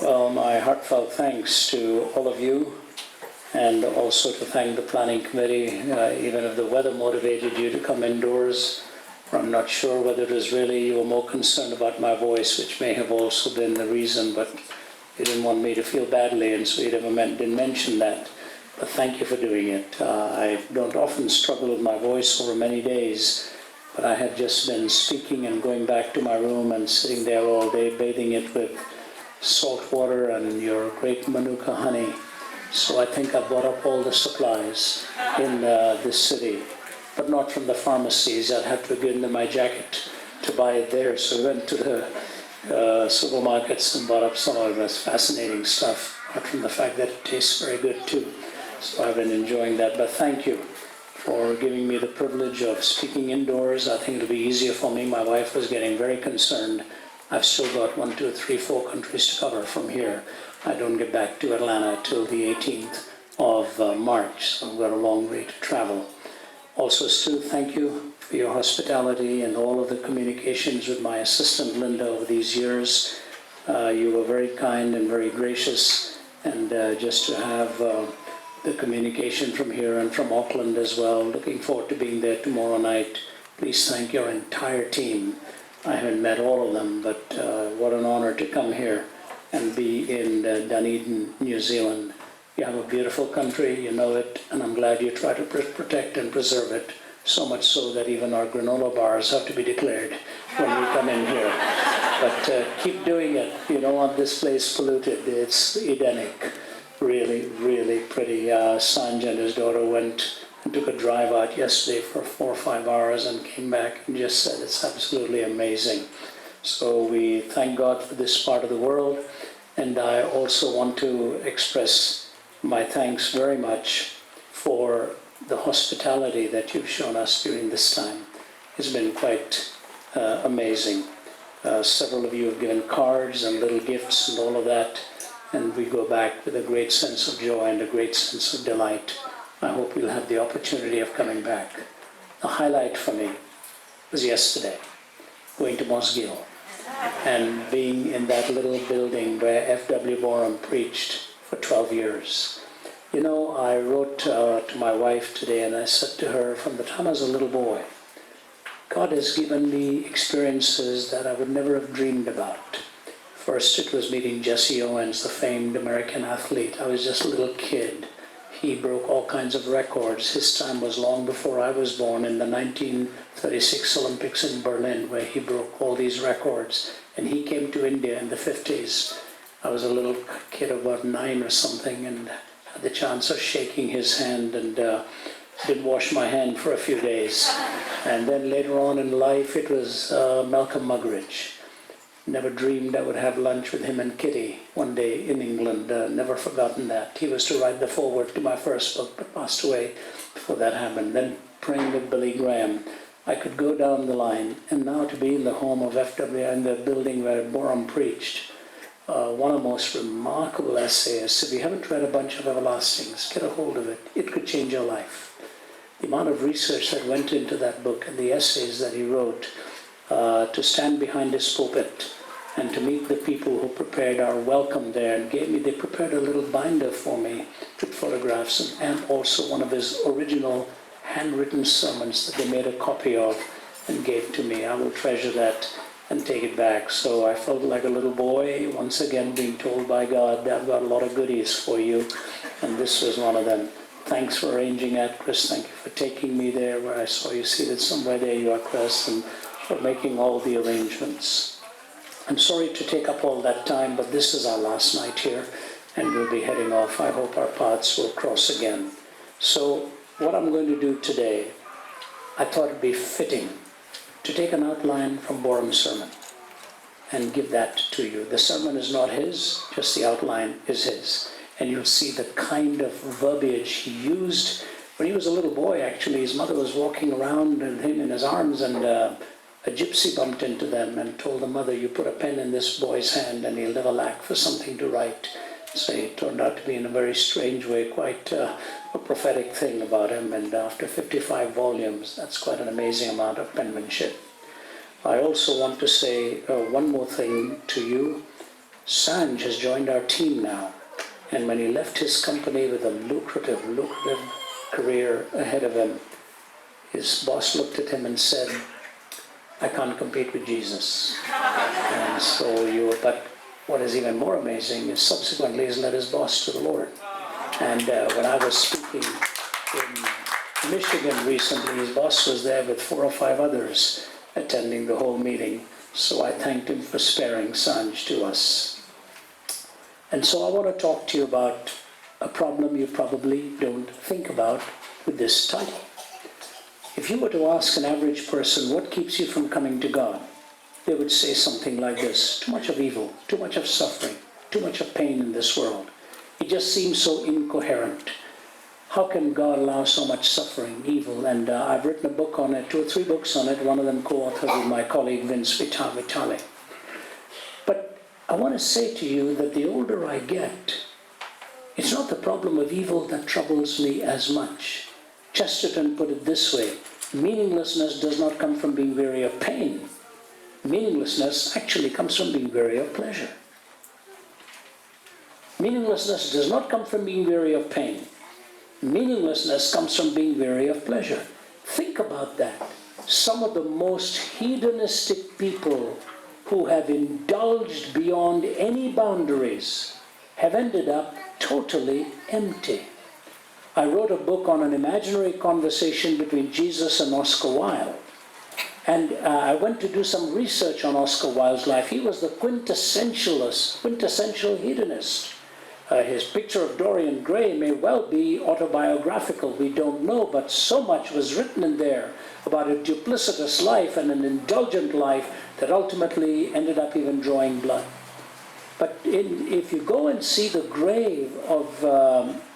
Well, my heartfelt thanks to all of you, and also to thank the planning committee. Even if the weather motivated you to come indoors, I'm not sure whether it was really you were more concerned about my voice, which may have also been the reason, but you didn't want me to feel badly, and so you didn't mention that. But thank you for doing it. I don't often struggle with my voice over many days, but I have just been speaking and going back to my room and sitting there all day, bathing it with salt water and your great Manuka honey. So I think I bought up all the supplies in this city, but not from the pharmacies. I'd have to get into my jacket to buy it there. So I went to the supermarkets and bought up some of this fascinating stuff, apart from the fact that it tastes very good too. So I've been enjoying that. But thank you for giving me the privilege of speaking indoors. I think it'll be easier for me. My wife was getting very concerned. I've still got 1, 2, 3, 4 countries to cover from here. I don't get back to Atlanta till the 18th of March, so I've got a long way to travel. Also, Stu, thank you for your hospitality and all of the communications with my assistant, Linda, over these years. You were very kind and very gracious, and just to have the communication from here and from Auckland as well. Looking forward to being there tomorrow night. Please thank your entire team. I haven't met all of them, but what an honor to come here and be in Dunedin, New Zealand. You have a beautiful country, you know it, and I'm glad you try to protect and preserve it, so much so that even our granola bars have to be declared when we come in here. But keep doing it. You don't want this place polluted. It's Edenic. Really, really pretty. Sanj and his daughter went and took a drive out yesterday for 4 or 5 hours and came back and just said it's absolutely amazing. So we thank God for this part of the world, and I also want to express my thanks very much for the hospitality that you've shown us during this time. It's been quite amazing. Several of you have given cards and little gifts and all of that, and we go back with a great sense of joy and a great sense of delight. I hope we'll have the opportunity of coming back. The highlight for me was yesterday, going to Mosgiel and being in that little building where F.W. Borum preached for 12 years. You know, I wrote to my wife today and I said to her, from the time I was a little boy, God has given me experiences that I would never have dreamed about. First, it was meeting Jesse Owens, the famed American athlete. I was just a little kid. He broke all kinds of records. His time was long before I was born, in the 1936 Olympics in Berlin, where he broke all these records. And he came to India in the 50s. I was a little kid, about 9 or something, and had the chance of shaking his hand, and didn't wash my hand for a few days. And then later on in life, it was Malcolm Muggeridge. Never dreamed I would have lunch with him and Kitty one day in England. Never forgotten that. He was to write the foreword to my first book, but passed away before that happened. Then praying with Billy Graham. I could go down the line, and now to be in the home of F.W., in the building where Borum preached. One of the most remarkable essayists. If you haven't read A Bunch of Everlastings, get a hold of it. It could change your life. The amount of research that went into that book and the essays that he wrote, to stand behind his pulpit and to meet the people who prepared our welcome there and they prepared a little binder for me, took photographs, and also one of his original handwritten sermons that they made a copy of and gave to me. I will treasure that and take it back. So I felt like a little boy, once again being told by God, I've got a lot of goodies for you, and this was one of them. Thanks for arranging that, Chris. Thank you for taking me there where I saw you seated somewhere. There you are, Chris, and for making all the arrangements. I'm sorry to take up all that time, but this is our last night here, and we'll be heading off. I hope our paths will cross again. So what I'm going to do today, I thought it'd be fitting to take an outline from Borum's sermon and give that to you. The sermon is not his, just the outline is his. And you'll see the kind of verbiage he used when he was a little boy. Actually, his mother was walking around with him in his arms, and a gypsy bumped into them and told the mother, you put a pen in this boy's hand and he'll never lack for something to write. So it turned out to be, in a very strange way, quite a prophetic thing about him. And after 55 volumes, that's quite an amazing amount of penmanship. I also want to say one more thing to you. Sanj has joined our team now. And when he left his company with a lucrative career ahead of him, his boss looked at him and said, I can't compete with Jesus. And so but what is even more amazing is subsequently he's led his boss to the Lord. And when I was speaking in Michigan recently, his boss was there with 4 or 5 others attending the whole meeting. So I thanked him for sparing Sanj to us. And so I want to talk to you about a problem you probably don't think about with this title. If you were to ask an average person, what keeps you from coming to God? They would say something like this: too much of evil, too much of suffering, too much of pain in this world. It just seems so incoherent. How can God allow so much suffering, evil? And I've written a book on it, 2 or 3 books on it, one of them co-authored with my colleague Vince Vitale. But I want to say to you that the older I get, it's not the problem of evil that troubles me as much. Chesterton put it this way: meaninglessness does not come from being weary of pain. Meaninglessness actually comes from being weary of pleasure. Meaninglessness does not come from being weary of pain. Meaninglessness comes from being weary of pleasure. Think about that. Some of the most hedonistic people who have indulged beyond any boundaries have ended up totally empty. I wrote a book on an imaginary conversation between Jesus and Oscar Wilde. And I went to do some research on Oscar Wilde's life. He was the quintessential hedonist. His picture of Dorian Gray may well be autobiographical, we don't know, but so much was written in there about a duplicitous life and an indulgent life that ultimately ended up even drawing blood. But if you go and see the grave of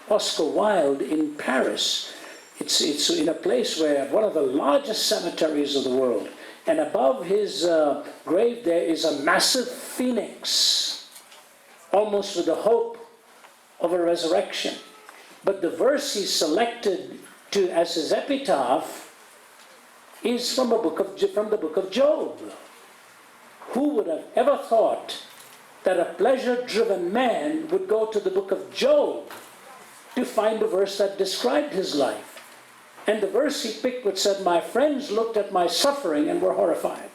Oscar Wilde in Paris, it's in a place where one of the largest cemeteries of the world, and above his grave there is a massive phoenix, almost with the hope of a resurrection. But the verse he selected as his epitaph is from the book of Job. Who would have ever thought that a pleasure-driven man would go to the book of Job to find a verse that described his life? And the verse he picked, which said, my friends looked at my suffering and were horrified.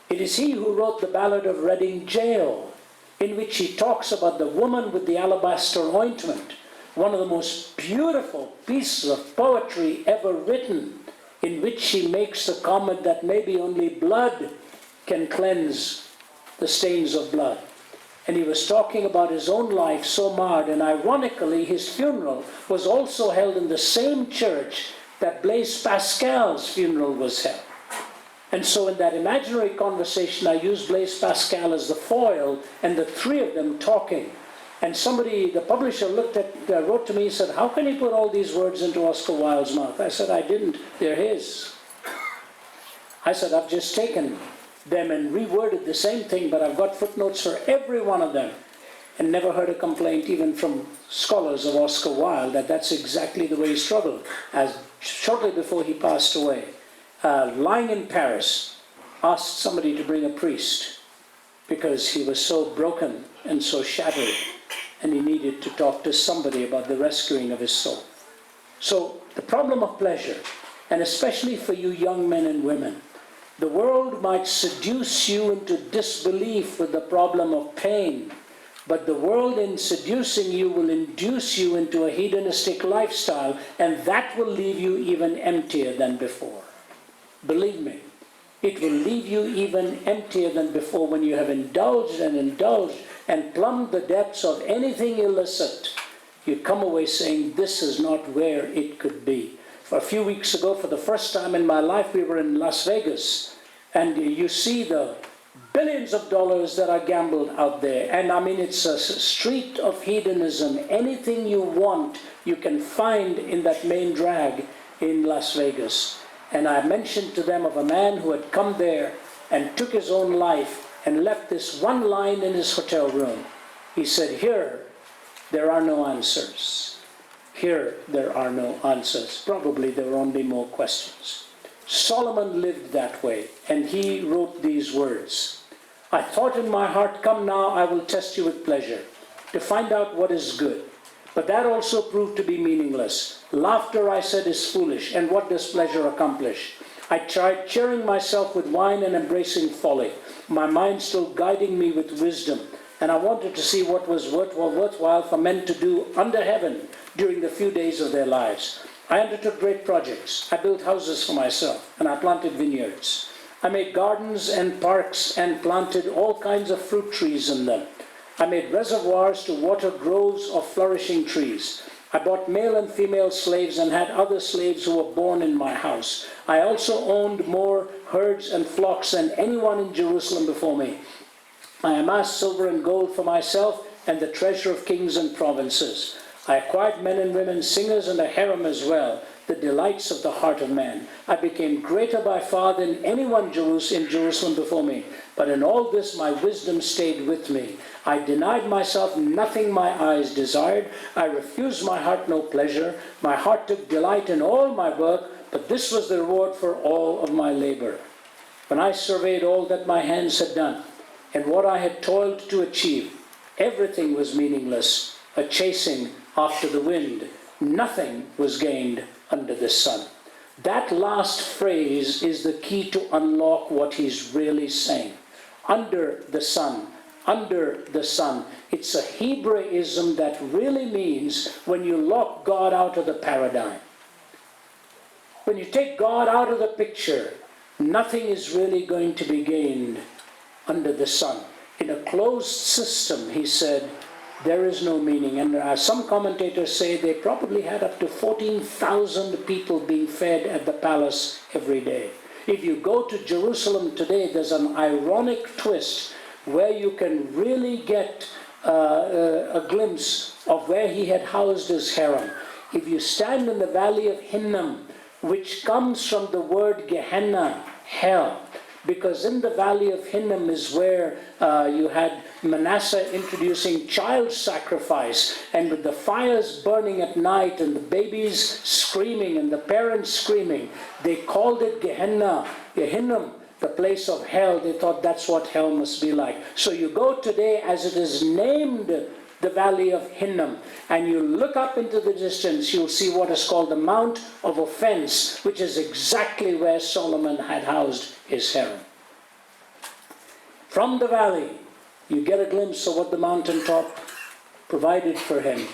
It is he who wrote the ballad of Reading Jail, in which he talks about the woman with the alabaster ointment, one of the most beautiful pieces of poetry ever written, in which he makes the comment that maybe only blood can cleanse the stains of blood. And he was talking about his own life so marred, and ironically his funeral was also held in the same church that Blaise Pascal's funeral was held. And so in that imaginary conversation I used Blaise Pascal as the foil, and the 3 of them talking. And somebody, the publisher, wrote to me and said, how can you put all these words into Oscar Wilde's mouth? I said, I didn't, they're his. I said, I've just taken them and reworded the same thing, but I've got footnotes for every one of them, and never heard a complaint even from scholars of Oscar Wilde that that's exactly the way he struggled. As shortly before he passed away, lying in Paris, asked somebody to bring a priest because he was so broken and so shattered, and he needed to talk to somebody about the rescuing of his soul. So the problem of pleasure, and especially for you young men and women, the world might seduce you into disbelief with the problem of pain, but the world in seducing you will induce you into a hedonistic lifestyle, and that will leave you even emptier than before. Believe me, it will leave you even emptier than before when you have indulged and plumbed the depths of anything illicit. You come away saying, this is not where it could be. A few weeks ago, for the first time in my life, we were in Las Vegas, and you see the billions of dollars that are gambled out there. And I mean, it's a street of hedonism. Anything you want, you can find in that main drag in Las Vegas. And I mentioned to them of a man who had come there and took his own life and left this one line in his hotel room. He said, here, there are no answers. Here, there are no answers. Probably there were only more questions. Solomon lived that way, and he wrote these words. I thought in my heart, come now, I will test you with pleasure, to find out what is good. But that also proved to be meaningless. Laughter, I said, is foolish, and what does pleasure accomplish? I tried cheering myself with wine and embracing folly, my mind still guiding me with wisdom, and I wanted to see what was worthwhile for men to do under heaven during the few days of their lives. I undertook great projects. I built houses for myself, and I planted vineyards. I made gardens and parks and planted all kinds of fruit trees in them. I made reservoirs to water groves of flourishing trees. I bought male and female slaves and had other slaves who were born in my house. I also owned more herds and flocks than anyone in Jerusalem before me. I amassed silver and gold for myself and the treasure of kings and provinces. I acquired men and women, singers, and a harem as well, the delights of the heart of man. I became greater by far than anyone in Jerusalem before me. But in all this my wisdom stayed with me. I denied myself nothing my eyes desired. I refused my heart no pleasure. My heart took delight in all my work, but this was the reward for all of my labor. When I surveyed all that my hands had done, and what I had toiled to achieve, everything was meaningless, a chasing after the wind. Nothing was gained under the sun. That last phrase is the key to unlock what he's really saying. Under the sun. Under the sun. It's a Hebraism that really means when you lock God out of the paradigm. When you take God out of the picture, nothing is really going to be gained under the sun. In a closed system, he said, there is no meaning. And some commentators say they probably had up to 14,000 people being fed at the palace every day. If you go to Jerusalem today, there's an ironic twist where you can really get a glimpse of where he had housed his harem. If you stand in the valley of Hinnom, which comes from the word Gehenna, hell, because in the valley of Hinnom is where you had Manasseh introducing child sacrifice, and with the fires burning at night and the babies screaming and the parents screaming, they called it Gehenna, Hinnom, the place of hell. They thought that's what hell must be like. So you go today as it is named, the valley of Hinnom, and you look up into the distance, you'll see what is called the Mount of Offense, which is exactly where Solomon had housed his harem. From the valley, you get a glimpse of what the mountaintop provided for him,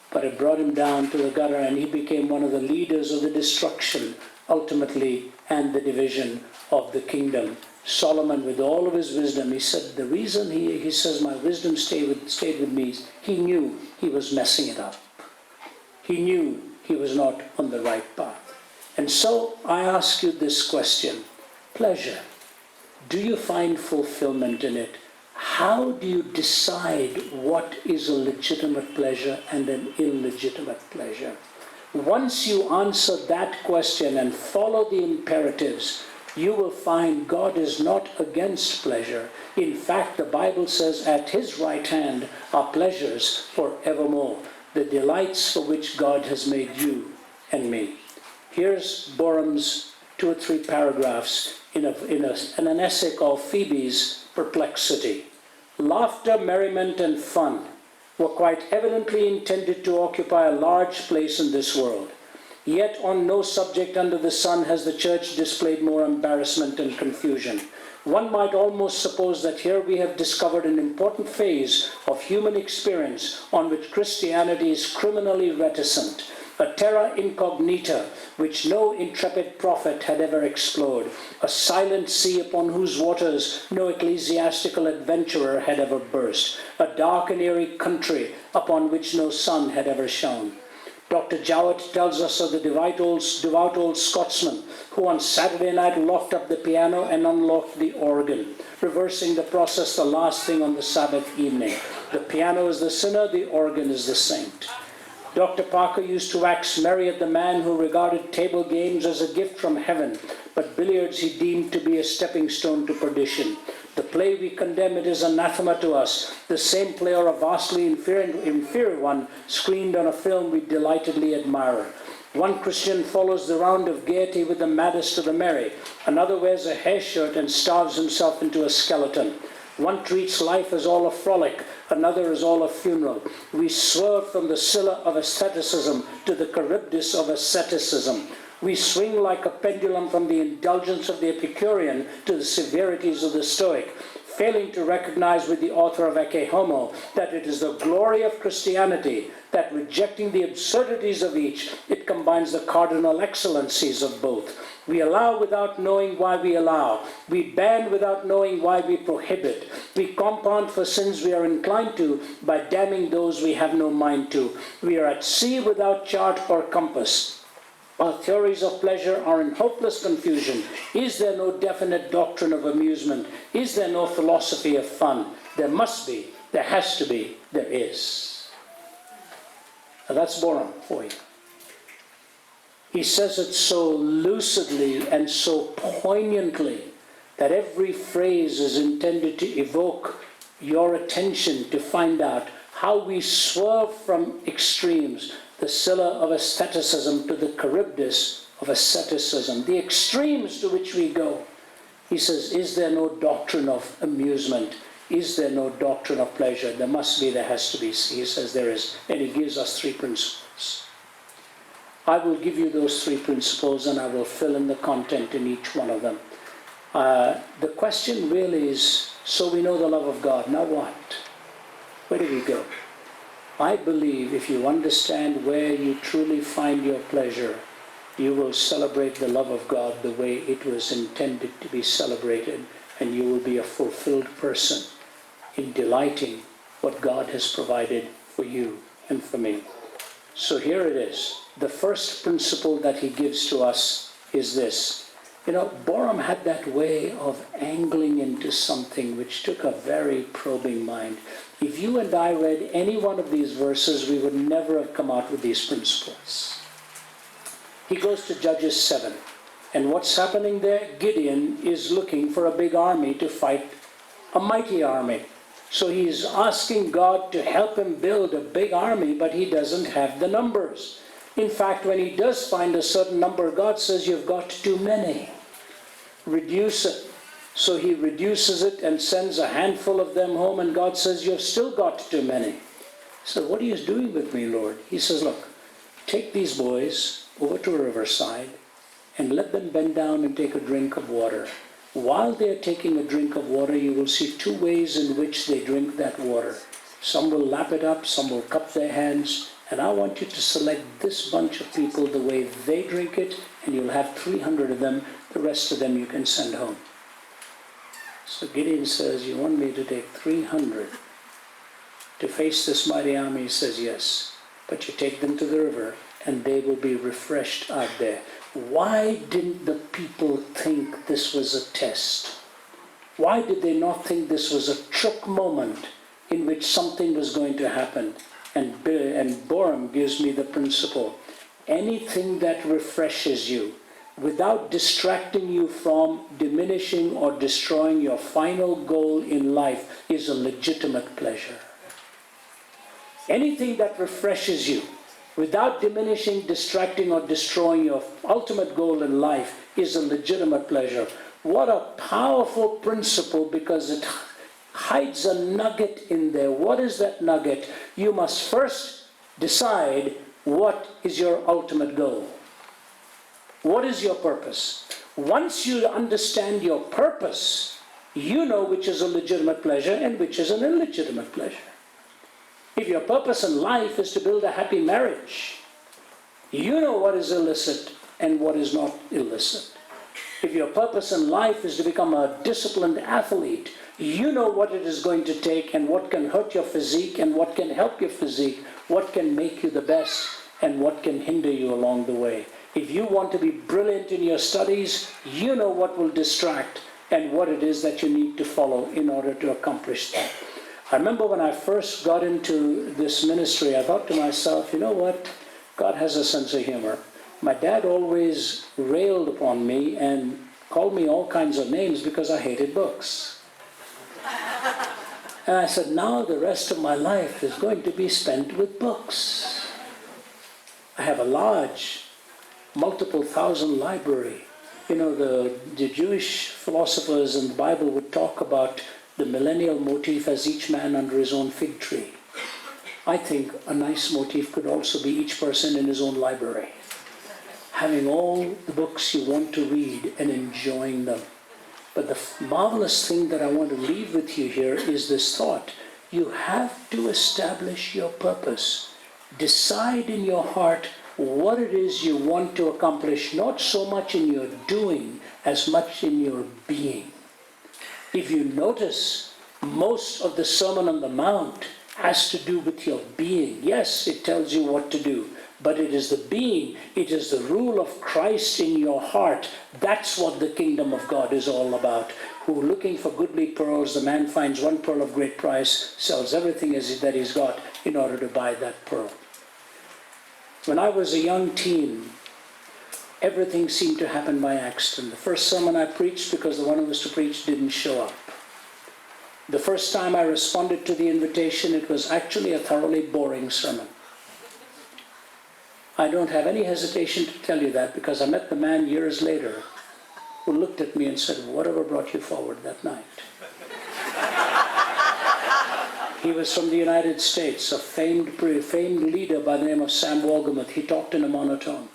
but it brought him down to the gutter, and he became one of the leaders of the destruction, ultimately, and the division of the kingdom. Solomon, with all of his wisdom, he said, the reason he says, my wisdom stayed with me, he knew he was messing it up. He knew he was not on the right path. And so I ask you this question, pleasure. Do you find fulfillment in it? How do you decide what is a legitimate pleasure and an illegitimate pleasure? Once you answer that question and follow the imperatives, you will find God is not against pleasure. In fact, the Bible says at his right hand are pleasures forevermore, the delights for which God has made you and me. Here's Boehm's 2 or 3 paragraphs in an essay called Phoebe's Perplexity. Laughter, merriment, and fun were quite evidently intended to occupy a large place in this world. Yet on no subject under the sun has the church displayed more embarrassment and confusion. One might almost suppose that here we have discovered an important phase of human experience on which Christianity is criminally reticent, a terra incognita which no intrepid prophet had ever explored, a silent sea upon whose waters no ecclesiastical adventurer had ever burst, a dark and eerie country upon which no sun had ever shone. Dr. Jowett tells us of the devout old Scotsman who on Saturday night locked up the piano and unlocked the organ, reversing the process the last thing on the Sabbath evening. The piano is the sinner, the organ is the saint. Dr. Parker used to wax merry at the man who regarded table games as a gift from heaven, but billiards he deemed to be a stepping stone to perdition. The play we condemn, it is anathema to us. The same play, or a vastly inferior one, screened on a film we delightedly admire. One Christian follows the round of gaiety with the maddest of the merry. Another wears a hair shirt and starves himself into a skeleton. One treats life as all a frolic, another as all a funeral. We swerve from the Scylla of asceticism to the Charybdis of asceticism. We swing like a pendulum from the indulgence of the Epicurean to the severities of the Stoic, failing to recognize with the author of Ecce Homo that it is the glory of Christianity that, rejecting the absurdities of each, it combines the cardinal excellencies of both. We allow without knowing why we allow. We ban without knowing why we prohibit. We compound for sins we are inclined to by damning those we have no mind to. We are at sea without chart or compass. Our theories of pleasure are in hopeless confusion. Is there no definite doctrine of amusement? Is there no philosophy of fun? There must be, there has to be, there is. Now that's Borum for you. He says it so lucidly and so poignantly that every phrase is intended to evoke your attention to find out how we swerve from extremes, the Scylla of asceticism to the Charybdis of asceticism, the extremes to which we go. He says, is there no doctrine of amusement? Is there no doctrine of pleasure? There must be, there has to be. He says there is, and he gives us 3 principles. I will give you those 3 principles and I will fill in the content in each one of them. The question really is, so we know the love of God, now what? Where do we go? I believe if you understand where you truly find your pleasure, you will celebrate the love of God the way it was intended to be celebrated, and you will be a fulfilled person in delighting what God has provided for you and for me. So here it is. The first principle that he gives to us is this. You know, Borum had that way of angling into something which took a very probing mind. If you and I read any one of these verses, we would never have come out with these principles. He goes to Judges 7. And what's happening there? Gideon is looking for a big army to fight a mighty army. So he's asking God to help him build a big army, but he doesn't have the numbers. In fact, when he does find a certain number, God says, you've got too many. Reduce it. So he reduces it and sends a handful of them home, and God says, you've still got too many. So what are you doing with me, Lord? He says, look, take these boys over to a riverside and let them bend down and take a drink of water. While they're taking a drink of water, you will see 2 ways in which they drink that water. Some will lap it up, some will cup their hands, and I want you to select this bunch of people the way they drink it, and you'll have 300 of them. The rest of them you can send home. So Gideon says, you want me to take 300 to face this mighty army? He says, yes. But you take them to the river and they will be refreshed out there. Why didn't the people think this was a test? Why did they not think this was a truck moment in which something was going to happen? And Borum gives me the principle. Anything that refreshes you, without distracting you from diminishing or destroying your final goal in life, is a legitimate pleasure. Anything that refreshes you, without diminishing, distracting, or destroying your ultimate goal in life, is a legitimate pleasure. What a powerful principle, because it hides a nugget in there. What is that nugget? You must first decide what is your ultimate goal. What is your purpose? Once you understand your purpose, you know which is a legitimate pleasure and which is an illegitimate pleasure. If your purpose in life is to build a happy marriage, you know what is illicit and what is not illicit. If your purpose in life is to become a disciplined athlete, you know what it is going to take and what can hurt your physique and what can help your physique, what can make you the best and what can hinder you along the way. If you want to be brilliant in your studies, you know what will distract and what it is that you need to follow in order to accomplish that. I remember when I first got into this ministry, I thought to myself, you know what? God has a sense of humor. My dad always railed upon me and called me all kinds of names because I hated books. And I said, now the rest of my life is going to be spent with books. I have a large, multiple thousand library. You know, the Jewish philosophers in the Bible would talk about the millennial motif as each man under his own fig tree. I think a nice motif could also be each person in his own library, having all the books you want to read and enjoying them. But the marvelous thing that I want to leave with you here is this thought. You have to establish your purpose. Decide in your heart what it is you want to accomplish, not so much in your doing as much in your being. If you notice, most of the Sermon on the Mount has to do with your being. Yes, it tells you what to do, but it is the being, it is the rule of Christ in your heart. That's what the kingdom of God is all about. Who, looking for goodly pearls, the man finds one pearl of great price, sells everything that he's got in order to buy that pearl. When I was a young teen, everything seemed to happen by accident. The first sermon I preached, because the one who was to preach didn't show up. The first time I responded to the invitation, it was actually a thoroughly boring sermon. I don't have any hesitation to tell you that, because I met the man years later who looked at me and said, "Whatever brought you forward that night?" He was from the United States, a famed leader by the name of Sam Wolgamuth. He talked in a monotone.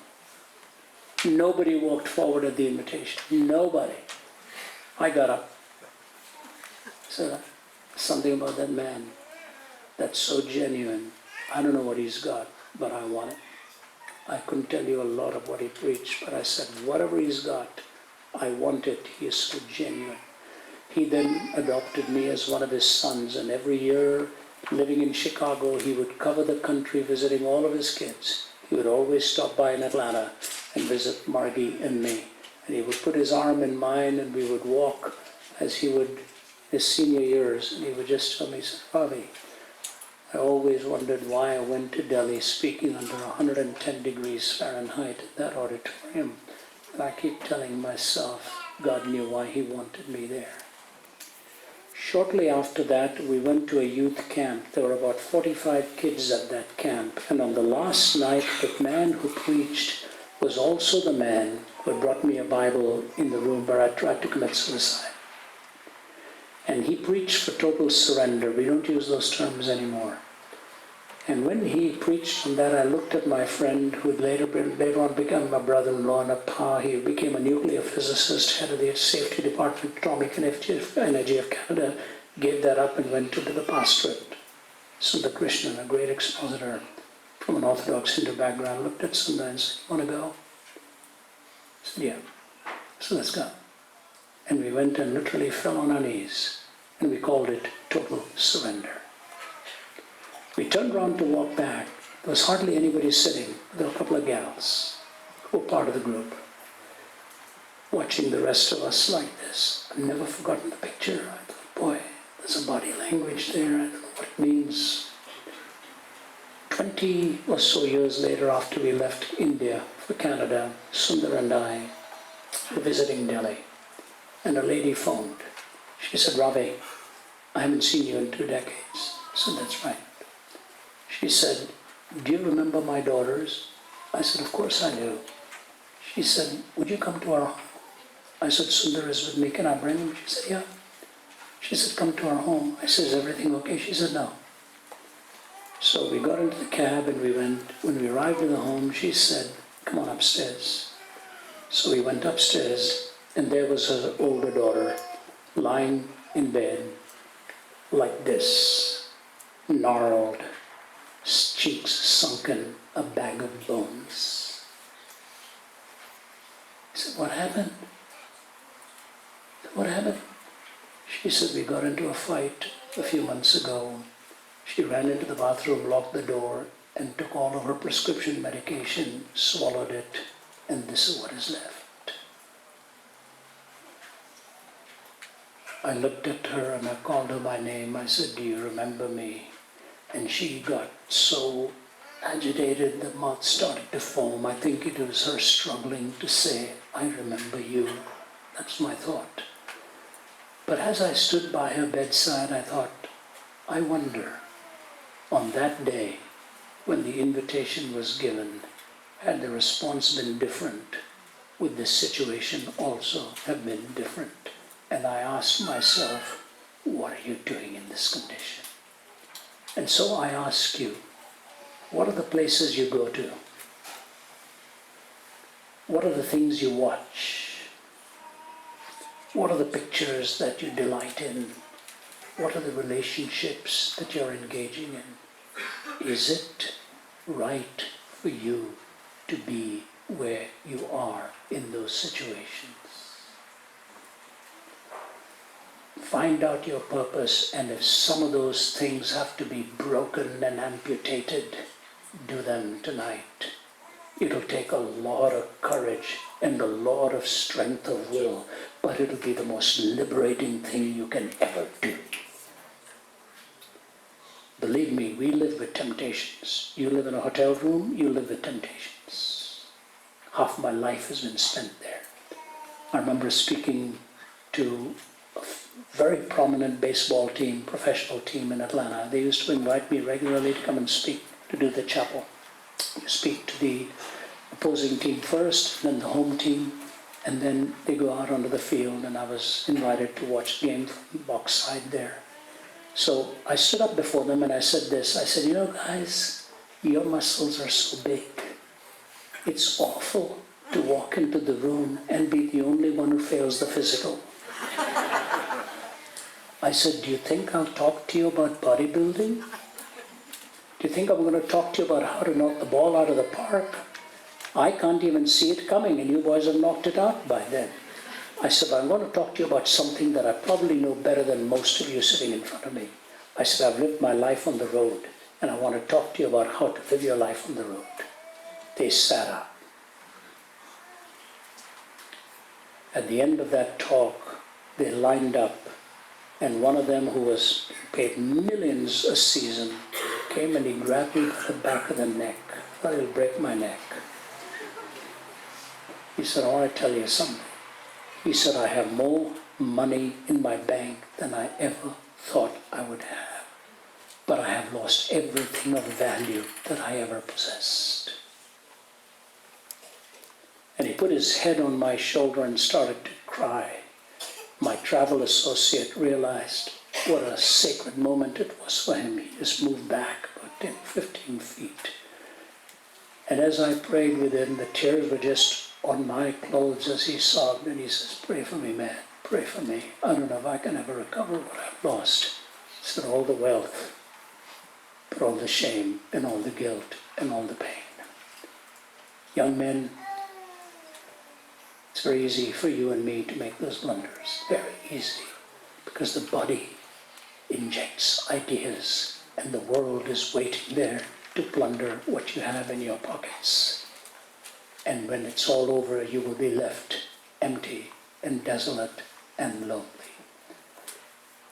Nobody walked forward at the invitation. Nobody. I got up. So something about that man that's so genuine. I don't know what he's got, but I want it. I couldn't tell you a lot of what he preached, but I said, whatever he's got, I want it. He is so genuine. He then adopted me as one of his sons, and every year, living in Chicago, he would cover the country visiting all of his kids. He would always stop by in Atlanta and visit Margie and me. And he would put his arm in mine, and we would walk as he would his senior years, and he would just tell me, he said, "Ravi, I always wondered why I went to Delhi speaking under 110 degrees Fahrenheit in that auditorium. And I keep telling myself, God knew why he wanted me there." Shortly after that, we went to a youth camp. There were about 45 kids at that camp. And on the last night, the man who preached was also the man who had brought me a Bible in the room where I tried to commit suicide. And he preached for total surrender. We don't use those terms anymore. And when he preached on that, I looked at my friend who would later on become my brother-in-law and a pa. He became a nuclear physicist, head of the safety department, Atomic Energy of Canada, gave that up and went into the pastorate. Sundar Krishnan, a great expositor from an Orthodox Hindu background, looked at Sundar and said, "You want to go?" I said, "Yeah." So let's go. And we went and literally fell on our knees, and we called it total surrender. We turned around to walk back. There was hardly anybody sitting. There were a couple of gals who were part of the group, watching the rest of us like this. I've never forgotten the picture. I thought, boy, there's a body language there. I don't know what it means. 20 or so years later, after we left India for Canada, Sundar and I were visiting Delhi. And a lady phoned. She said, "Ravi, I haven't seen you in 2 decades. I said, "That's right." She said, "Do you remember my daughters?" I said, "Of course I do." She said, "Would you come to our home?" I said, "Sundar is with me. Can I bring him?" She said, "Yeah." She said, "Come to our home." I said, "Is everything okay?" She said, "No." So we got into the cab and we went. When we arrived in the home, she said, "Come on upstairs." So we went upstairs, and there was her older daughter lying in bed like this, gnarled, cheeks sunken, a bag of bones. I said, "What happened?" I said, "What happened?" She said, "We got into a fight a few months ago. She ran into the bathroom, locked the door, and took all of her prescription medication, swallowed it, and this is what is left." I looked at her and I called her by name. I said, "Do you remember me?" And she got so agitated, the mouth started to foam. I think it was her struggling to say, "I remember you." That's my thought. But as I stood by her bedside, I thought, I wonder, on that day, when the invitation was given, had the response been different, would the situation also have been different? And I asked myself, what are you doing in this condition? And so I ask you, what are the places you go to? What are the things you watch? What are the pictures that you delight in? What are the relationships that you're engaging in? Is it right for you to be where you are in those situations? Find out your purpose, and if some of those things have to be broken and amputated, do them tonight. It'll take a lot of courage and a lot of strength of will, but it'll be the most liberating thing you can ever do. Believe me, we live with temptations. You live in a hotel room, you live with temptations. Half my life has been spent there. I remember speaking to a very prominent baseball team, professional team in Atlanta. They used to invite me regularly to come and speak, to do the chapel. You speak to the opposing team first, then the home team, and then they go out onto the field, and I was invited to watch the game from the box side there. So I stood up before them and I said this. I said, you know, guys, your muscles are so big. It's awful to walk into the room and be the only one who fails the physical. I said, do you think I'll talk to you about bodybuilding? Do you think I'm going to talk to you about how to knock the ball out of the park? I can't even see it coming, and you boys have knocked it out by then. I said, but I'm going to talk to you about something that I probably know better than most of you sitting in front of me. I said, I've lived my life on the road, and I want to talk to you about how to live your life on the road. They sat up. At the end of that talk, they lined up, and one of them, who was paid millions a season, came and he grabbed me by the back of the neck. I thought he'll break my neck. He said, I want to tell you something. He said, I have more money in my bank than I ever thought I would have. But I have lost everything of value that I ever possessed. And he put his head on my shoulder and started to cry. My travel associate realized what a sacred moment it was for him. He just moved back about 10, 15 feet. And as I prayed with him, the tears were just on my clothes as he sobbed, and he says, pray for me, man, pray for me. I don't know if I can ever recover what I've lost. He said, all the wealth, but all the shame, and all the guilt, and all the pain. Young men, it's very easy for you and me to make those blunders, very easy, because the body injects ideas, and the world is waiting there to plunder what you have in your pockets. And when it's all over, you will be left empty and desolate and lonely.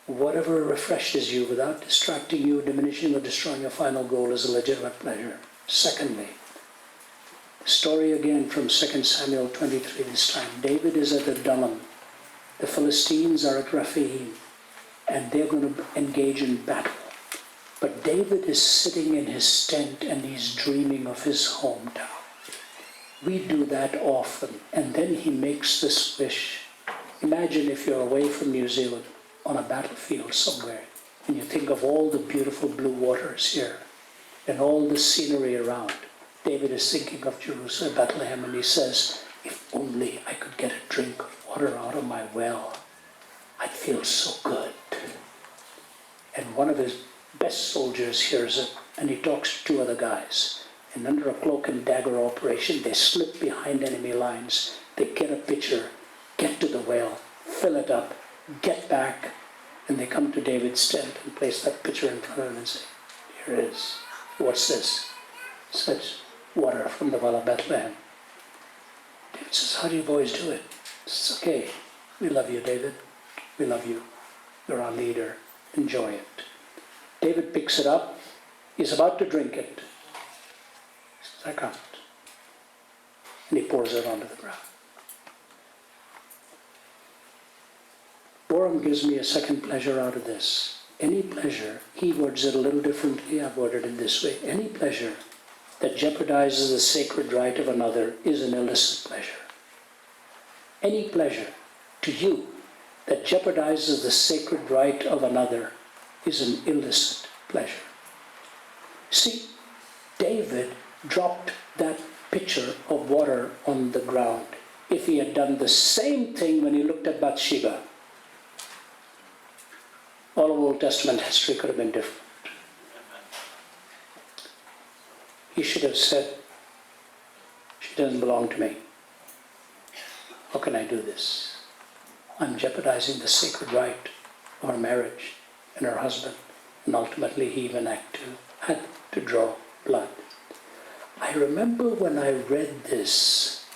Whatever refreshes you without distracting you, diminishing or destroying your final goal is a legitimate pleasure. Secondly, story again from 2 Samuel 23 this time. David is at Adullam. The Philistines are at Rephaim, and they're going to engage in battle. But David is sitting in his tent and he's dreaming of his hometown. We do that often, and then he makes this wish. Imagine if you're away from New Zealand on a battlefield somewhere, and you think of all the beautiful blue waters here, and all the scenery around. David is thinking of Jerusalem, Bethlehem, and he says, if only I could get a drink of water out of my well, I'd feel so good. And one of his best soldiers hears it, and he talks to two other guys. And under a cloak and dagger operation, they slip behind enemy lines. They get a pitcher, get to the well, fill it up, get back, and they come to David's tent and place that pitcher in front of him and say, here it is. What's this? He says, water from the well of Bethlehem. David says, how do you boys do it? It's okay. We love you, David. We love you. You're our leader. Enjoy it. David picks it up. He's about to drink it. He says, I can't. And he pours it onto the ground. Borum gives me a second pleasure out of this. Any pleasure, he words it a little differently, I've worded it this way. Any pleasure that jeopardizes the sacred right of another is an illicit pleasure. Any pleasure to you that jeopardizes the sacred right of another is an illicit pleasure. See, David dropped that pitcher of water on the ground. If he had done the same thing when he looked at Bathsheba, all of Old Testament history could have been different. He should have said, she doesn't belong to me. How can I do this? I'm jeopardizing the sacred right of our marriage and her husband. And ultimately he even had to draw blood. I remember when I read this,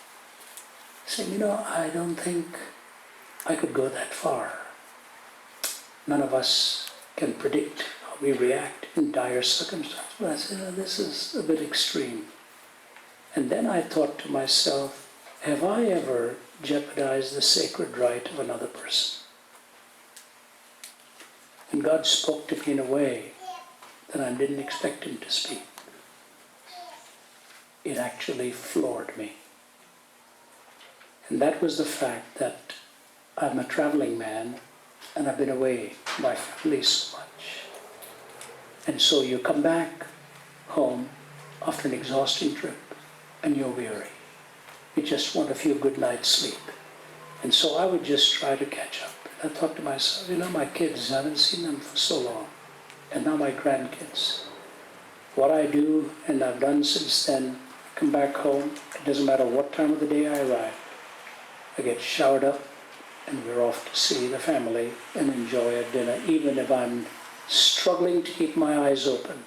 saying, I don't think I could go that far. None of us can predict how we react in dire circumstances. But I said, this is a bit extreme. And then I thought to myself, have I ever jeopardized the sacred right of another person? And God spoke to me in a way that I didn't expect him to speak. It actually floored me. And that was the fact that I'm a traveling man and I've been away from my family so much. And so you come back home after an exhausting trip and you're weary. You just want a few good nights sleep. And so I would just try to catch up. And I thought to myself, my kids, I haven't seen them for so long. And now my grandkids. What I do, and I've done since then, come back home, it doesn't matter what time of the day I arrive. I get showered up and we're off to see the family and enjoy a dinner. Even if I'm struggling to keep my eyes open,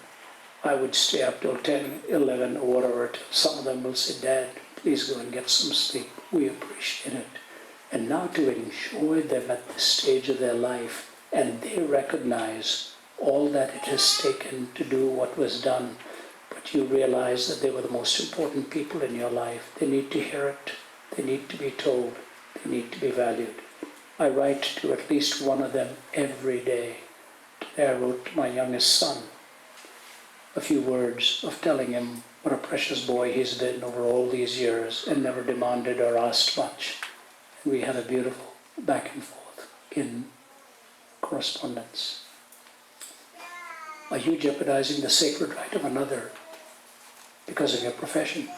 I would stay up till 10, 11 or whatever. Till some of them will say, Dad, please go and get some sleep. We appreciate it. And now to enjoy them at this stage of their life, and they recognize all that it has taken to do what was done, but you realize that they were the most important people in your life. They need to hear it. They need to be told. They need to be valued. I write to at least one of them every day. Today I wrote to my youngest son a few words of telling him what a precious boy he's been over all these years and never demanded or asked much. And we had a beautiful back and forth in correspondence. Are you jeopardizing the sacred right of another because of your profession?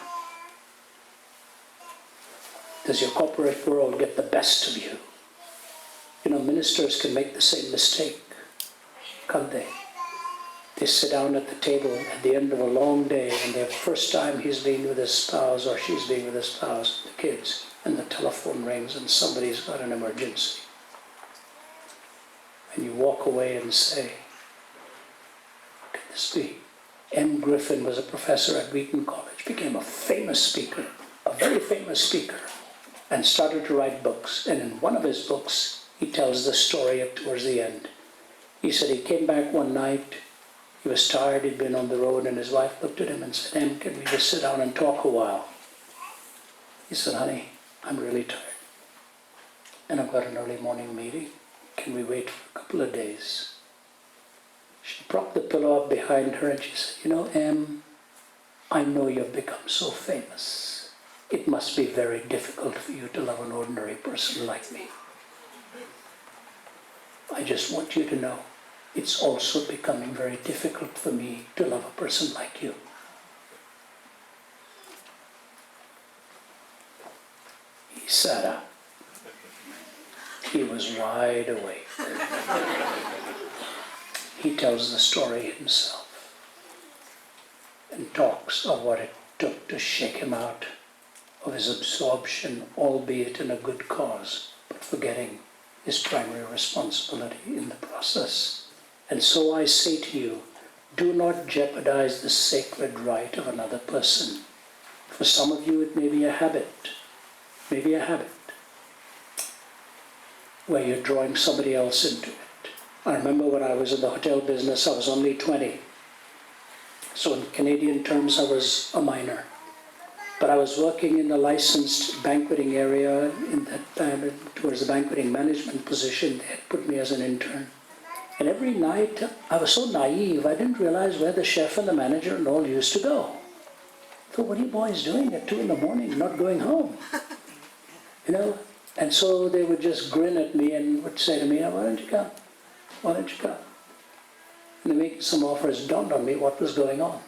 Does your corporate world get the best of you? Ministers can make the same mistake, can't they? They sit down at the table at the end of a long day, and the first time he's been with his spouse or she's been with his spouse, the kids, and the telephone rings and somebody's got an emergency. And you walk away and say, how can this be? M. Griffin was a professor at Wheaton College, became a famous speaker, a very famous speaker, and started to write books. And in one of his books, he tells the story towards the end. He said he came back one night, he was tired, he'd been on the road, and his wife looked at him and said, Em, can we just sit down and talk a while? He said, honey, I'm really tired. And I've got an early morning meeting. Can we wait for a couple of days? She propped the pillow up behind her and she said, Em, I know you've become so famous. It must be very difficult for you to love an ordinary person like me. I just want you to know, it's also becoming very difficult for me to love a person like you. He sat up. He was wide awake. He tells the story himself and talks of what it took to shake him out of his absorption, albeit in a good cause, but forgetting his primary responsibility in the process. And so I say to you, do not jeopardize the sacred right of another person. For some of you, it may be a habit, where you're drawing somebody else into it. I remember when I was in the hotel business, I was only 20. So in Canadian terms, I was a minor. But I was working in a licensed banqueting area in that time, towards the banqueting management position. They had put me as an intern. And every night, I was so naive, I didn't realize where the chef and the manager and all used to go. I thought, what are you boys doing at 2 in the morning, not going home? And so they would just grin at me and would say to me, "Why don't you come? Why don't you come?" And they making some offers. It dawned on me what was going on.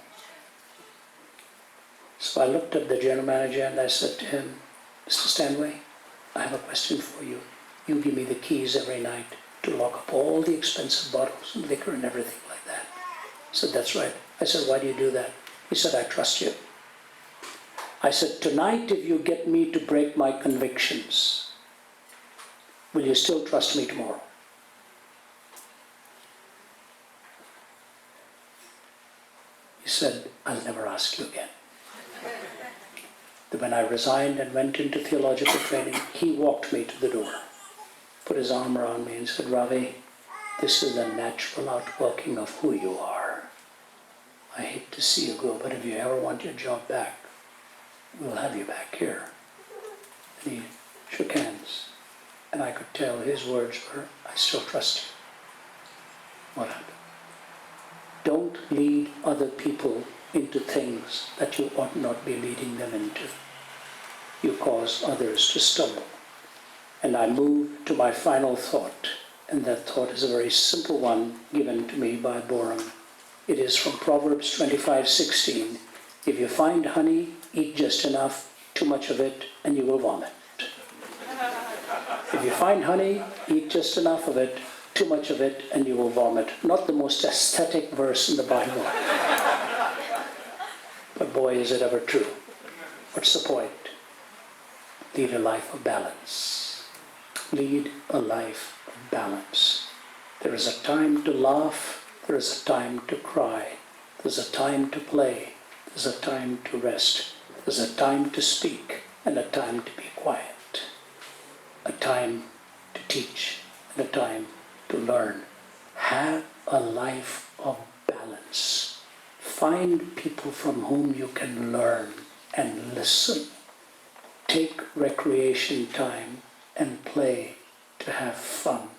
So I looked at the general manager and I said to him, "Mr. Stanway, I have a question for you. You give me the keys every night to lock up all the expensive bottles and liquor and everything like that." He said, "That's right." I said, "Why do you do that?" He said, "I trust you." I said, "Tonight, if you get me to break my convictions, will you still trust me tomorrow?" He said, "I'll never ask you again." When I resigned and went into theological training, he walked me to the door, put his arm around me and said, "Ravi, this is the natural outworking of who you are. I hate to see you go, but if you ever want your job back, we'll have you back here." And he shook hands, and I could tell his words were, "I still trust you." What happened? Don't lead other people into things that you ought not be leading them into. You cause others to stumble. And I move to my final thought, and that thought is a very simple one given to me by Boram. It is from Proverbs 25:16. If you find honey, eat just enough, too much of it, and you will vomit. If you find honey, eat just enough of it, too much of it, and you will vomit. Not the most aesthetic verse in the Bible. But boy, is it ever true. What's the point? Lead a life of balance. Lead a life of balance. There is a time to laugh. There is a time to cry. There's a time to play. There's a time to rest. There's a time to speak and a time to be quiet. A time to teach and a time to learn. Have a life of balance. Find people from whom you can learn and listen. Take recreation time and play to have fun.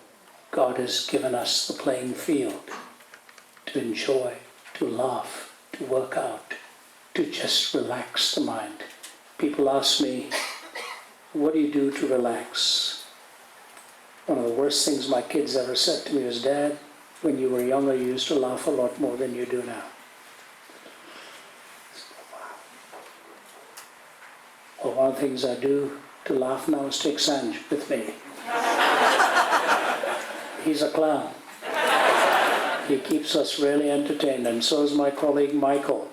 God has given us the playing field to enjoy, to laugh, to work out, to just relax the mind. People ask me, "What do you do to relax?" One of the worst things my kids ever said to me was, "Dad, when you were younger, you used to laugh a lot more than you do now." Well, one of the things I do to laugh now is take Sanj with me. He's a clown. He keeps us really entertained, and so is my colleague Michael.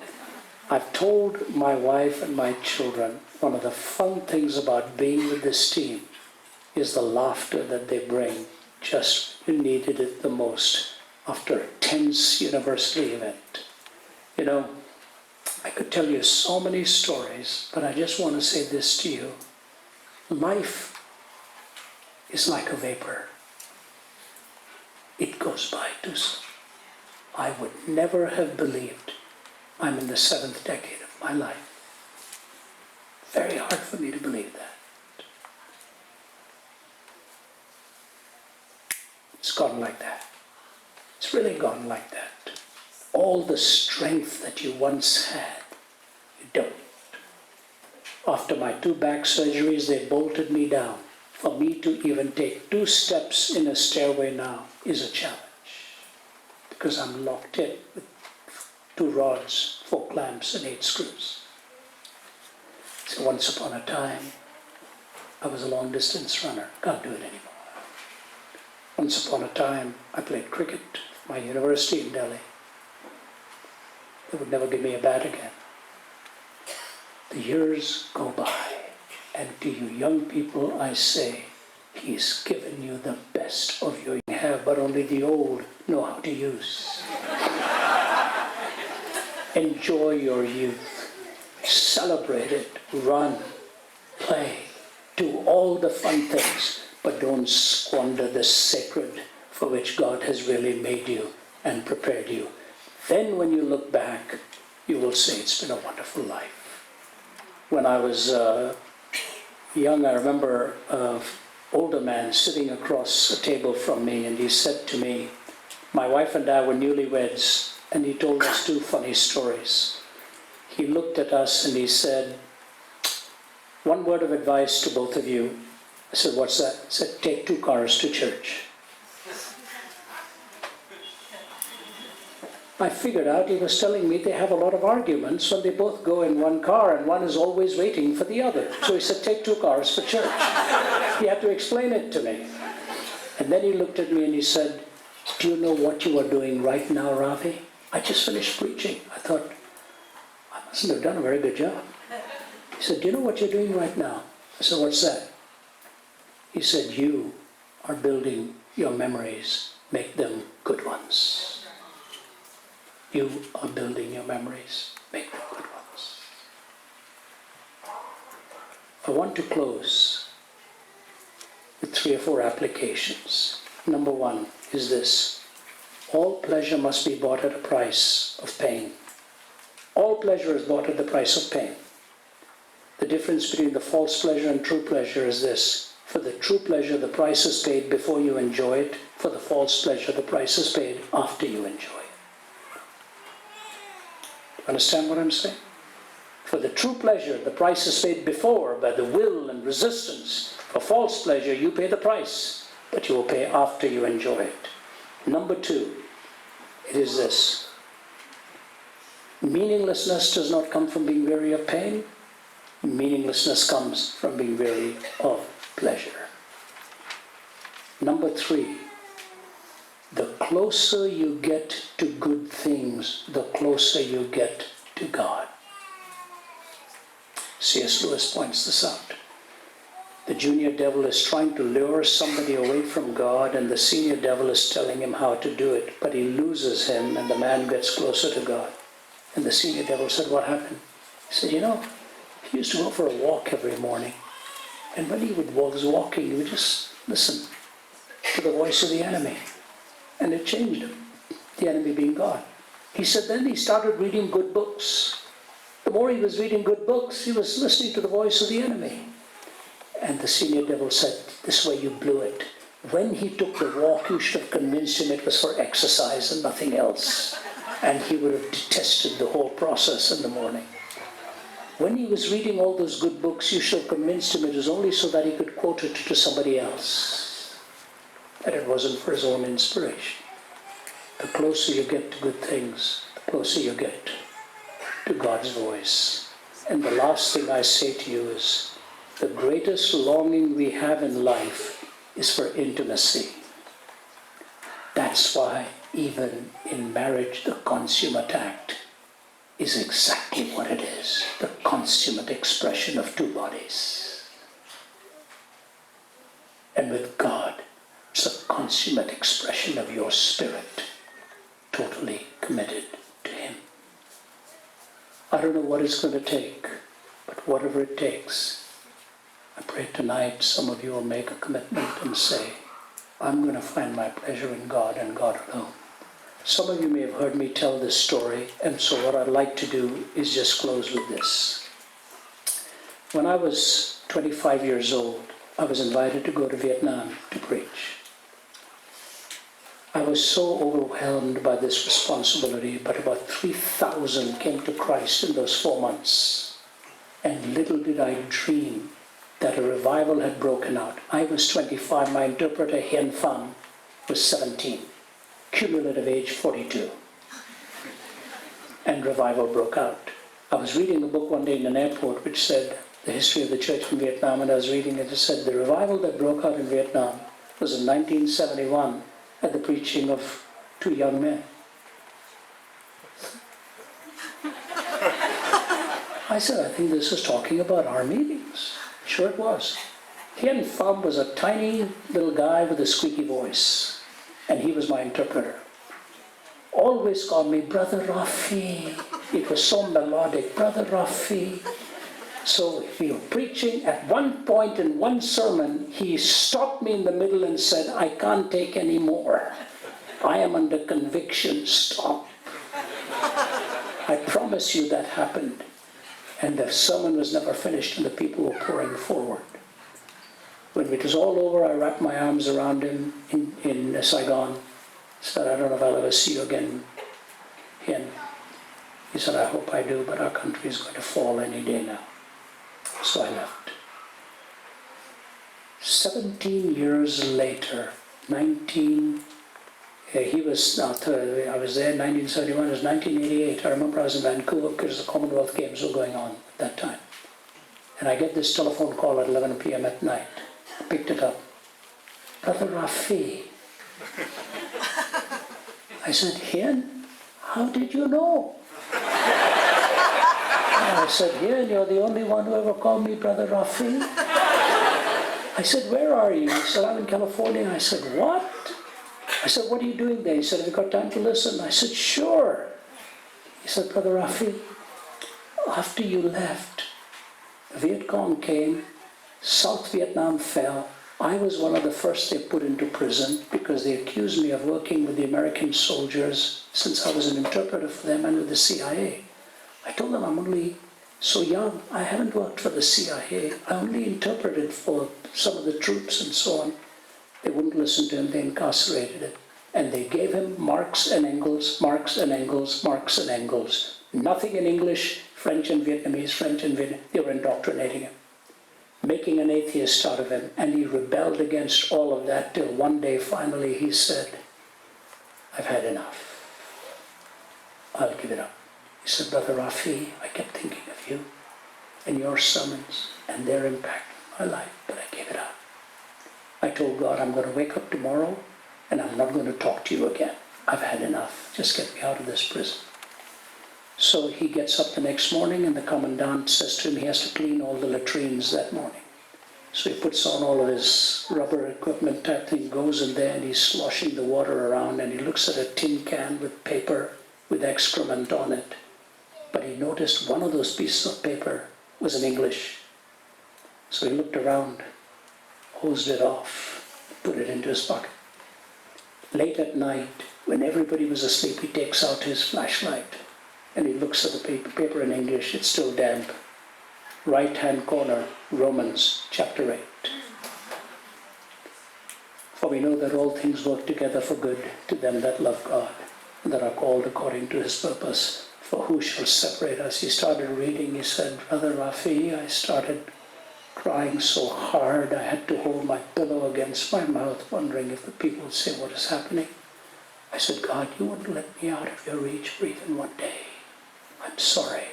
I've told my wife and my children, one of the fun things about being with this team is the laughter that they bring just when you needed it the most after a tense university event. You know, I could tell you so many stories, but I just want to say this to you. Life is like a vapor. It goes by too soon. I would never have believed I'm in the 7th decade of my life. Very hard for me to believe that. It's gone like that. It's really gone like that. All the strength that you once had, you don't. After my 2 back surgeries, they bolted me down. For me to even take 2 steps in a stairway now is a challenge. Because I'm locked in with 2 rods, 4 clamps, and 8 screws. So once upon a time, I was a long-distance runner. Can't do it anymore. Once upon a time, I played cricket at my university in Delhi. They would never give me a bat again. The years go by, and to you young people I say, He's given you the best of your young have, but only the old know how to use. Enjoy your youth. Celebrate it. Run. Play. Do all the fun things, but don't squander the sacred for which God has really made you and prepared you. Then when you look back, you will say it's been a wonderful life. When I was young, I remember an older man sitting across a table from me, and he said to me, my wife and I were newlyweds, and he told us 2 funny stories. He looked at us and he said, "One word of advice to both of you, I said, what's that? He said, take 2 cars to church. I figured out he was telling me they have a lot of arguments when they both go in 1 car and one is always waiting for the other. So he said, take 2 cars for church. He had to explain it to me. And then he looked at me and he said, do you know what you are doing right now, Ravi? I just finished preaching. I thought, I mustn't have done a very good job. He said, do you know what you're doing right now? I said, what's that? He said, you are building your memories. Make them good ones. You are building your memories. Make them good ones. I want to close with 3 or 4 applications. Number 1 is this. All pleasure must be bought at a price of pain. All pleasure is bought at the price of pain. The difference between the false pleasure and true pleasure is this. For the true pleasure, the price is paid before you enjoy it. For the false pleasure, the price is paid after you enjoy it. Understand what I'm saying? For the true pleasure, the price is paid before by the will and resistance. For false pleasure, you pay the price, but you will pay after you enjoy it. Number 2, it is this. Meaninglessness does not come from being weary of pain. Meaninglessness comes from being weary of pleasure. Number 3, the closer you get to good things, the closer you get to God. C.S. Lewis points this out. The junior devil is trying to lure somebody away from God, and the senior devil is telling him how to do it, but he loses him and the man gets closer to God. And the senior devil said, what happened? He said, he used to go for a walk every morning, and when he was walking, he would just listen to the voice of the enemy. And it changed him, the enemy being God. He said then he started reading good books. The more he was reading good books, he was listening to the voice of the enemy. And the senior devil said, this way you blew it. When he took the walk, you should have convinced him it was for exercise and nothing else. And he would have detested the whole process in the morning. When he was reading all those good books, you should have convinced him it was only so that he could quote it to somebody else. That it wasn't for his own inspiration. The closer you get to good things, the closer you get to God's voice. And the last thing I say to you is, the greatest longing we have in life is for intimacy. That's why even in marriage, the consummate act is exactly what it is. The consummate expression of 2 bodies. And with God, it's a consummate expression of your spirit, totally committed to Him. I don't know what it's going to take, but whatever it takes, I pray tonight some of you will make a commitment and say, I'm going to find my pleasure in God and God alone. Some of you may have heard me tell this story, and so what I'd like to do is just close with this. When I was 25 years old, I was invited to go to Vietnam to preach. I was so overwhelmed by this responsibility, but about 3,000 came to Christ in those 4 months. And little did I dream that a revival had broken out. I was 25, my interpreter, Hien Pham, was 17, cumulative age 42. And revival broke out. I was reading a book one day in an airport which said, the history of the church in Vietnam, and I was reading it. It said, the revival that broke out in Vietnam was in 1971 at the preaching of 2 young men. I said, I think this is talking about our meetings. Sure it was. Hien Pham was a tiny little guy with a squeaky voice, and he was my interpreter. Always called me Brother Rafi. It was so melodic, Brother Rafi. So we were preaching. At one point in one sermon, he stopped me in the middle and said, I can't take any more. I am under conviction. Stop. I promise you that happened. And the sermon was never finished, and the people were pouring forward. When it was all over, I wrapped my arms around him in Saigon. Said, I don't know if I'll ever see you again. Hien. He said, I hope I do, but our country is going to fall any day now. So I left. 17 years later, he was, I was there in 1971, it was 1988. I remember I was in Vancouver because the Commonwealth Games were going on at that time. And I get this telephone call at 11 p.m. at night. I picked it up. Brother Rafi. I said, Hian, how did you know? I said, Hian, you're the only one who ever called me Brother Rafi. I said, where are you? He said, I'm in California. I said, what? I said, what are you doing there? He said, have you got time to listen? I said, sure. He said, Brother Rafi, after you left, Viet Cong came, South Vietnam fell. I was one of the first they put into prison because they accused me of working with the American soldiers since I was an interpreter for them and with the CIA. I told them I'm only so young. I haven't worked for the CIA. I only interpreted for some of the troops and so on. They wouldn't listen to him. They incarcerated him. And they gave him Marx and Engels, Marx and Engels, Marx and Engels. Nothing in English, French and Vietnamese, French and Vietnamese. They were indoctrinating him, making an atheist out of him. And he rebelled against all of that till one day finally he said, I've had enough. I'll give it up. He said, Brother Rafi, I kept thinking of you and your sermons and their impact on my life, but I gave it up. I told God, I'm going to wake up tomorrow and I'm not going to talk to you again. I've had enough. Just get me out of this prison. So he gets up the next morning and the commandant says to him he has to clean all the latrines that morning. So he puts on all of his rubber equipment type thing, goes in there and he's sloshing the water around and he looks at a tin can with paper with excrement on it. But he noticed one of those pieces of paper was in English. So he looked around, hosed it off, put it into his pocket. Late at night, when everybody was asleep, he takes out his flashlight and he looks at the paper in English. It's still damp. Right-hand corner, Romans chapter 8. For we know that all things work together for good to them that love God and that are called according to his purpose. For who shall separate us? He started reading. He said, Brother Rafi, I started crying so hard I had to hold my pillow against my mouth, wondering if the people would say, what is happening? I said, God, you wouldn't let me out of your reach for even one day. I'm sorry.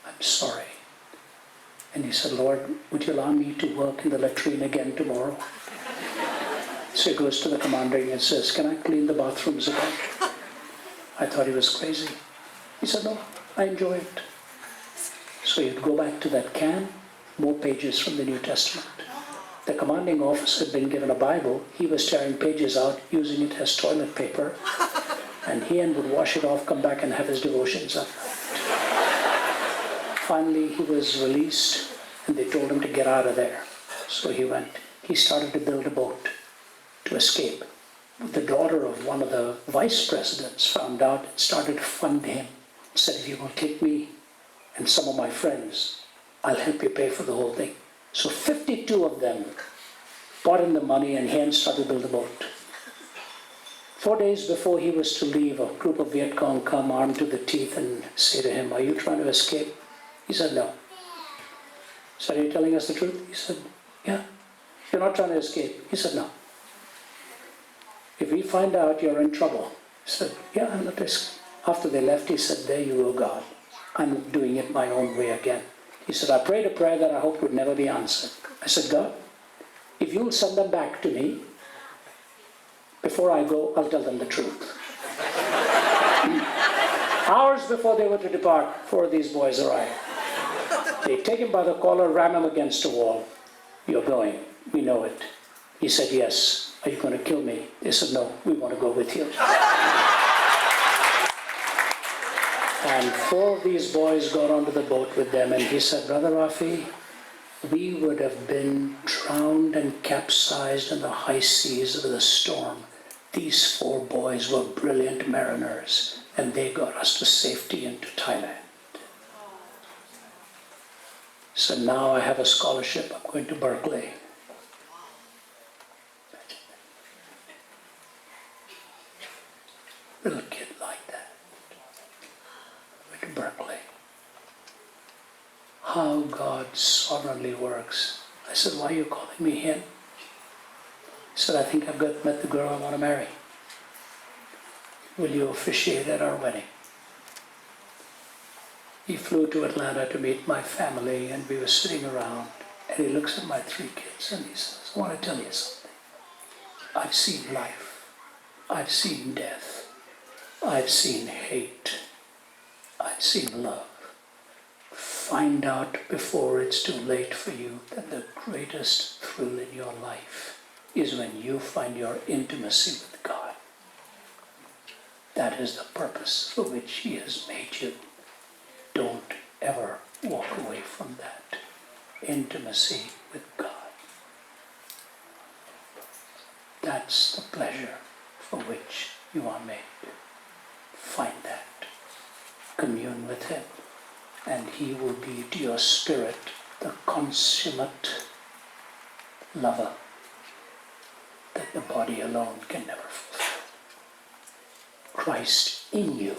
I'm sorry. And he said, Lord, would you allow me to work in the latrine again tomorrow? So he goes to the commanding and says, can I clean the bathrooms again? I thought he was crazy. He said, no, I enjoy it. So he'd go back to that can, more pages from the New Testament. The commanding officer had been given a Bible. He was tearing pages out, using it as toilet paper. And he would wash it off, come back and have his devotions up. Finally, he was released and they told him to get out of there. So he went. He started to build a boat to escape. The daughter of one of the vice presidents found out and started to fund him. Said, if you will take me and some of my friends, I'll help you pay for the whole thing. So 52 of them brought in the money and he started to build a boat. 4 days before he was to leave, a group of Viet Cong come armed to the teeth and say to him, are you trying to escape? He said, no. So are you telling us the truth? He said, yeah. You're not trying to escape? He said, no. If we find out you're in trouble. He said, yeah, I'm not escaping. After they left, he said, there you go, God. I'm doing it my own way again. He said, I prayed a prayer that I hoped would never be answered. I said, God, if you'll send them back to me, before I go, I'll tell them the truth. Hours before they were to depart, 4 of these boys arrived. They take him by the collar, ram him against a wall. You're going. We know it. He said, yes. Are you going to kill me? They said, no, we want to go with you. And 4 of these boys got onto the boat with them, and he said, Brother Rafi, we would have been drowned and capsized in the high seas of the storm. These 4 boys were brilliant mariners, and they got us to safety into Thailand. So now I have a scholarship. I'm going to Berkeley. Little kid like that. Berkeley. How God sovereignly works. I I said, why are you calling me him? He said, I think I've met the girl I want to marry. Will you officiate at our wedding? He flew to Atlanta to meet my family, and we were sitting around, and he looks at my 3 kids and he says, I want to tell you something. I've seen life. I've seen death. I've seen hate. I've seen love. Find out before it's too late for you that the greatest thrill in your life is when you find your intimacy with God. That is the purpose for which He has made you. Don't ever walk away from that intimacy with God. That's the pleasure for which you are made. Find that. Commune with Him, and He will be to your spirit the consummate lover that the body alone can never fulfill. Christ in you,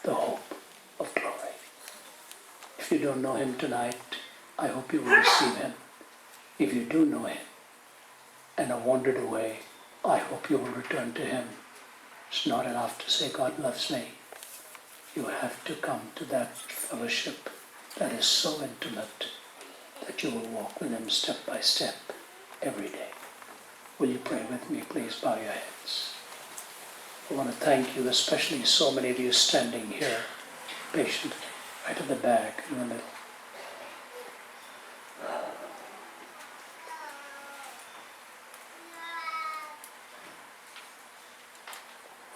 the hope of glory. If you don't know Him tonight, I hope you will receive Him. If you do know Him and are wandered away, I hope you will return to Him. It's not enough to say God loves me. You have to come to that fellowship that is so intimate that you will walk with Him step by step every day. Will you pray with me? Please bow your heads. I want to thank you, especially so many of you standing here patiently, right at the back, in the middle.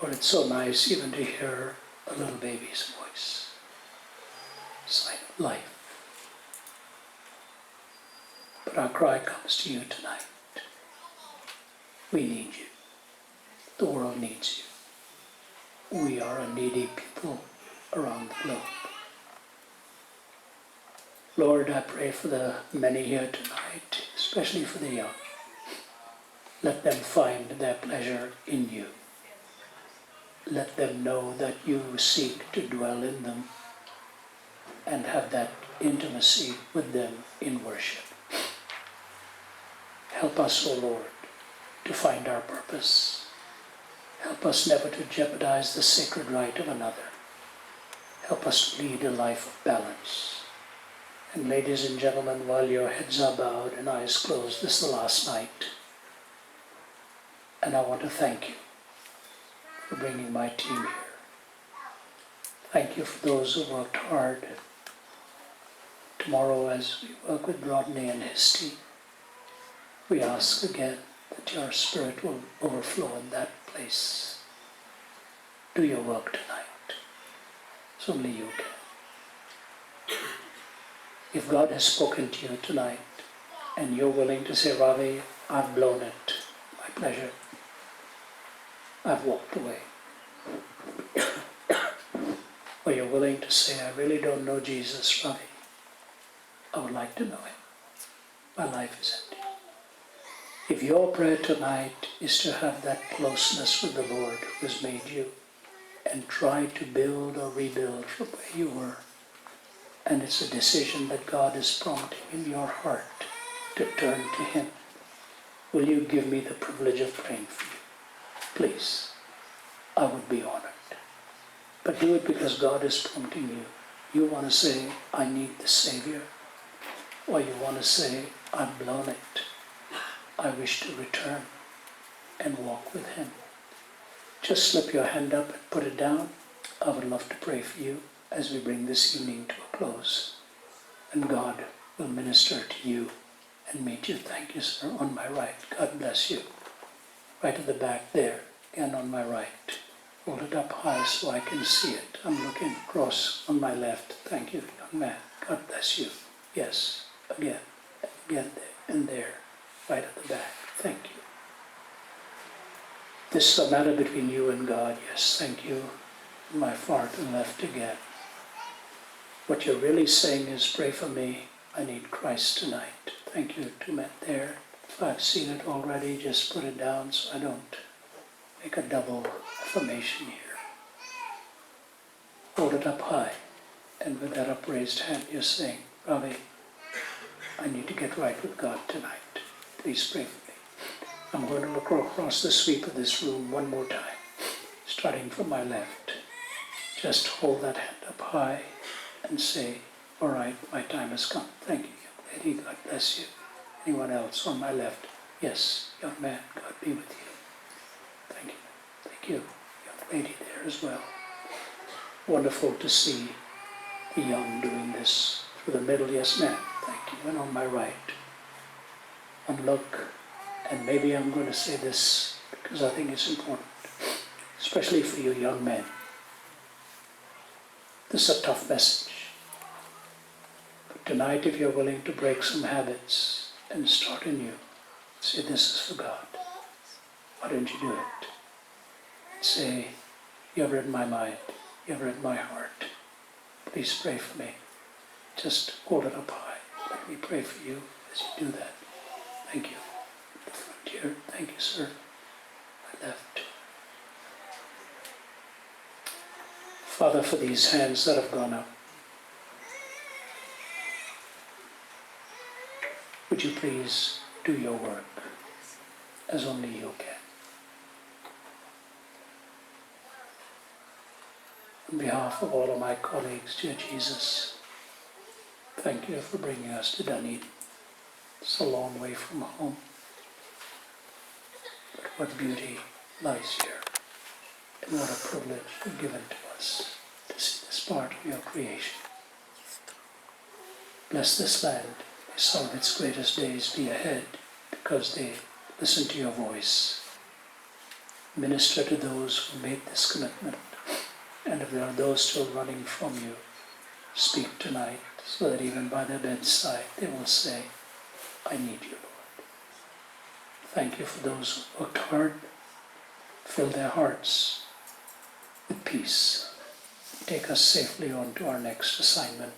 Lord, it's so nice even to hear a little baby's voice. Sign of life. But our cry comes to you tonight. We need you. The world needs you. We are a needy people around the globe. Lord, I pray for the many here tonight, especially for the young. Let them find their pleasure in you. Let them know that you seek to dwell in them and have that intimacy with them in worship. Help us, O Lord, to find our purpose. Help us never to jeopardize the sacred right of another. Help us to lead a life of balance. And ladies and gentlemen, while your heads are bowed and eyes closed, this is the last night. And I want to thank you for bringing my team here. Thank you for those who worked hard. Tomorrow, as we work with Rodney and his team, we ask again that your Spirit will overflow in that place. Do your work tonight. It's only you can. If God has spoken to you tonight, and you're willing to say, Ravi, I've blown it, my pleasure, I've walked away. Or you're willing to say, I really don't know Jesus, Ravi. I would like to know Him. My life is empty. If your prayer tonight is to have that closeness with the Lord who has made you, and try to build or rebuild from where you were, and it's a decision that God is prompting in your heart to turn to Him, will you give me the privilege of praying for you? Please. I would be honored. But do it because God is prompting you. You want to say, I need the Savior. Or you want to say, I've blown it. I wish to return and walk with Him. Just slip your hand up and put it down. I would love to pray for you as we bring this evening to a close. And God will minister to you and meet you. Thank you, sir. On my right. God bless you. Right at the back there. Again on my right. Hold it up high so I can see it. I'm looking across on my left. Thank you, young man. God bless you. Yes. Again. Again there. And there. Right at the back. Thank you. This is a matter between you and God. Yes, thank you. My far to the left again. What you're really saying is, pray for me. I need Christ tonight. Thank you, two men there. If I've seen it already, just put it down so I don't make a double affirmation here. Hold it up high. And with that upraised hand, you're saying, Ravi, I need to get right with God tonight. Please pray for me. I'm going to look across the sweep of this room one more time, starting from my left. Just hold that hand up high and say, all right, my time has come. Thank you, young lady. God bless you. Anyone else on my left? Yes, young man, God be with you. Thank you. Thank you. Young lady there as well. Wonderful to see the young doing this. Through the middle, yes ma'am. Thank you. And on my right. And look, and maybe I'm going to say this because I think it's important, especially for you young men. This is a tough message. But tonight, if you're willing to break some habits and start anew, say, this is for God. Why don't you do it? Say, you have read my mind. You have read my heart. Please pray for me. Just hold it up high. Let me pray for you as you do that. Thank you. The front here. Thank you, sir. My left. Father, for these hands that have gone up, would you please do your work as only you can. On behalf of all of my colleagues, dear Jesus, thank you for bringing us to Dunedin. It's a long way from home, but what beauty lies here, and what a privilege you've given to us to see this part of your creation. Bless this land. May some of its greatest days be ahead because they listen to your voice. Minister to those who made this commitment. And if there are those still running from you, speak tonight so that even by their bedside they will say, I need you, Lord. Thank you for those who worked hard, fill their hearts with peace. Take us safely on to our next assignment,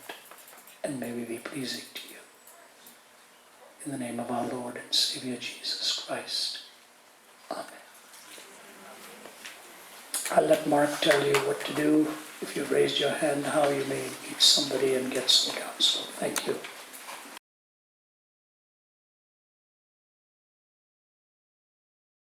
and may we be pleasing to you. In the name of our Lord and Savior Jesus Christ. Amen. I'll let Mark tell you what to do. If you've raised your hand, how you may meet somebody and get some counsel. Thank you.